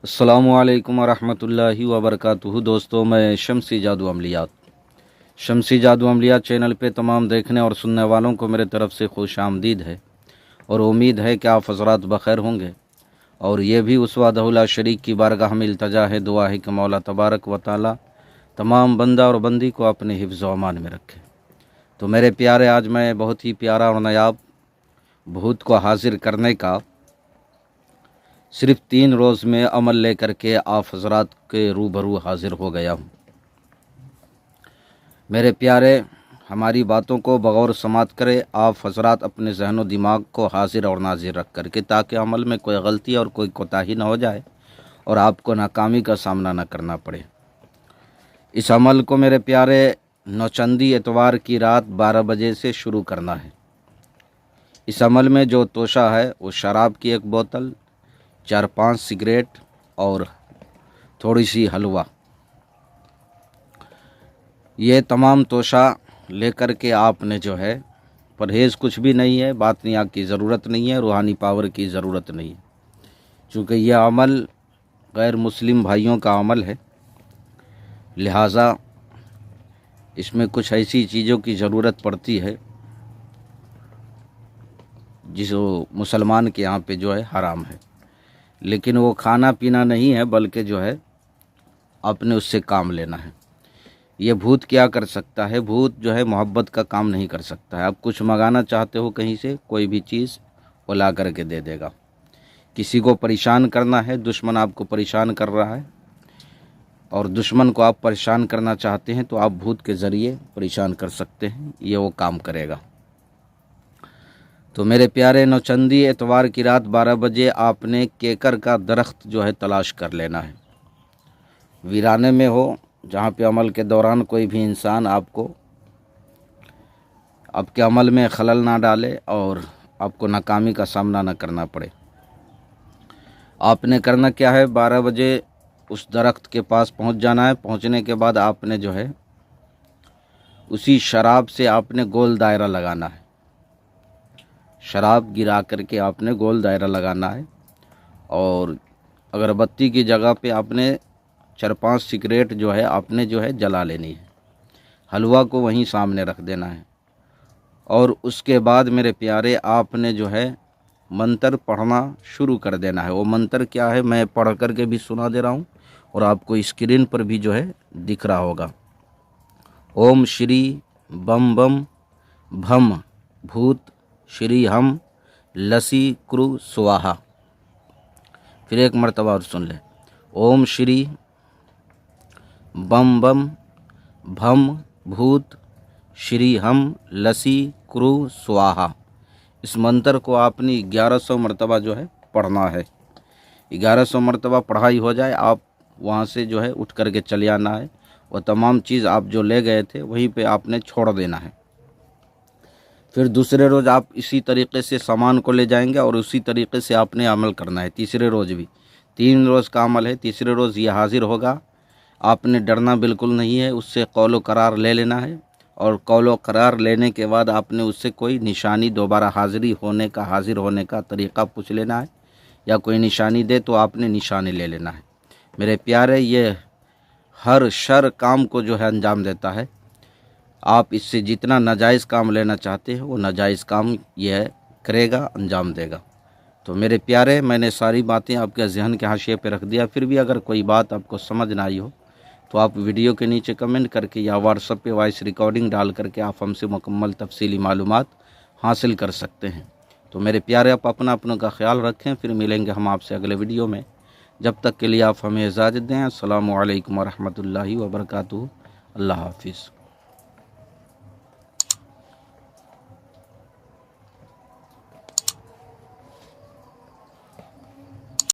अस्सलामुअलैकुम वरहमतुल्लाहि वबरकातुहू। दोस्तों, मैं शम्सी जादू अमलियात चैनल पे तमाम देखने और सुनने वालों को मेरे तरफ़ से खुश आमदीद है और उम्मीद है कि आप हज़रात बख़ैर होंगे। और ये भी उस वादहुल्ला शरीक की बारगाह में इल्तजा है, दुआ है कि मौला तबारक व ताला तमाम बंदा और बंदी को अपने हिफ्ज़ व अमान में रखे। तो मेरे प्यारे, आज मैं बहुत ही प्यारा और नायाब भूत को हाजिर करने का सिर्फ़ 3 रोज़ में अमल लेकर के आप हज़रात के रूबरू हाजिर हो गया हूँ। मेरे प्यारे, हमारी बातों को बगौर समात करें आप हज़रात अपने जहन व दिमाग को हाजिर और नाजिर रख कर के, ताकि अमल में कोई गलती और कोई कोताही ना हो जाए और आपको नाकामी का सामना न करना पड़े। इस अमल को मेरे प्यारे नौचंदी एतवार की रात 12 बजे से शुरू करना है। इस अमल में जो तोशा है वो शराब की 1 बोतल, 4-5 सिगरेट और थोड़ी सी हलवा, ये तमाम तोशा लेकर के आपने जो है, परहेज़ कुछ भी नहीं है, बातनिया की ज़रूरत नहीं है, रूहानी पावर की ज़रूरत नहीं है, चूँकि यह अमल गैर मुस्लिम भाइयों का अमल है। लिहाजा इसमें कुछ ऐसी चीज़ों की ज़रूरत पड़ती है जिसो मुसलमान के यहाँ पे जो है हराम है, लेकिन वो खाना पीना नहीं है, बल्कि जो है आपने उससे काम लेना है। ये भूत क्या कर सकता है? भूत जो है मोहब्बत का काम नहीं कर सकता है। आप कुछ मंगाना चाहते हो कहीं से, कोई भी चीज़ वो ला कर के दे देगा। किसी को परेशान करना है, दुश्मन आपको परेशान कर रहा है और दुश्मन को आप परेशान करना चाहते हैं, तो आप भूत के ज़रिए परेशान कर सकते हैं, ये वो काम करेगा। तो मेरे प्यारे, नौचंदी एतवार की रात 12 बजे आपने केकर का दरख्त जो है तलाश कर लेना है। वीराने में हो, जहाँ पे अमल के दौरान कोई भी इंसान आपको आपके अमल में खलल ना डाले और आपको नाकामी का सामना ना करना पड़े। आपने करना क्या है, 12 बजे उस दरख्त के पास पहुँच जाना है। पहुँचने के बाद आपने जो है उसी शराब से आपने गोल दायरा लगाना है। शराब गिरा करके आपने गोल दायरा लगाना है और अगरबत्ती की जगह पे आपने 4-5 सिगरेट जो है आपने जो है जला लेनी है। हलवा को वहीं सामने रख देना है और उसके बाद मेरे प्यारे आपने जो है मंत्र पढ़ना शुरू कर देना है। वो मंत्र क्या है, मैं पढ़ कर के भी सुना दे रहा हूँ और आपको स्क्रीन पर भी जो है दिख रहा होगा। ओम श्री बम बम भम भूत श्री हम लसी क्रू स्वाहा। फिर एक मर्तबा और सुन ले। ओम श्री बम बम भम भूत श्री हम लसी क्रू स्वाहा। इस मंत्र को आपने 1100 मरतबा जो है पढ़ना है। 1100 मरतबा पढ़ाई हो जाए, आप वहाँ से जो है उठ कर के चले आना है। वो तमाम चीज़ आप जो ले गए थे वहीं पे आपने छोड़ देना है। फिर दूसरे रोज़ आप इसी तरीक़े से सामान को ले जाएंगे और उसी तरीक़े से आपने अमल करना है। तीसरे रोज़ भी 3 रोज़ का अमल है। तीसरे रोज़ ये हाजिर होगा। आपने डरना बिल्कुल नहीं है, उससे कौलो करार ले लेना है और कौलो करार लेने के बाद आपने उससे कोई निशानी, दोबारा हाजिर होने का तरीक़ा पूछ लेना है, या कोई निशानी दे तो आपने निशानी ले लेना है। मेरे प्यारे, ये हर शर काम को जो है अंजाम देता है। आप इससे जितना नाजायज़ काम लेना चाहते हैं वो नाजायज़ काम यह करेगा, अंजाम देगा। तो मेरे प्यारे, मैंने सारी बातें आपके जहन के हाशिए पे रख दिया। फिर भी अगर कोई बात आपको समझ ना आई हो तो आप वीडियो के नीचे कमेंट करके या व्हाट्सएप पे वॉइस रिकॉर्डिंग डाल करके आप हमसे मुकम्मल तफसीली मालूमात हासिल कर सकते हैं। तो मेरे प्यारे, आप अपनों का ख्याल रखें। फिर मिलेंगे हम आपसे अगले वीडियो में। जब तक के लिए आप हमें इजाज़त दें। अस्सलामु अलैकुम वरहमतुल्लाहि वबरकातुहू। अल्लाह हाफिज़।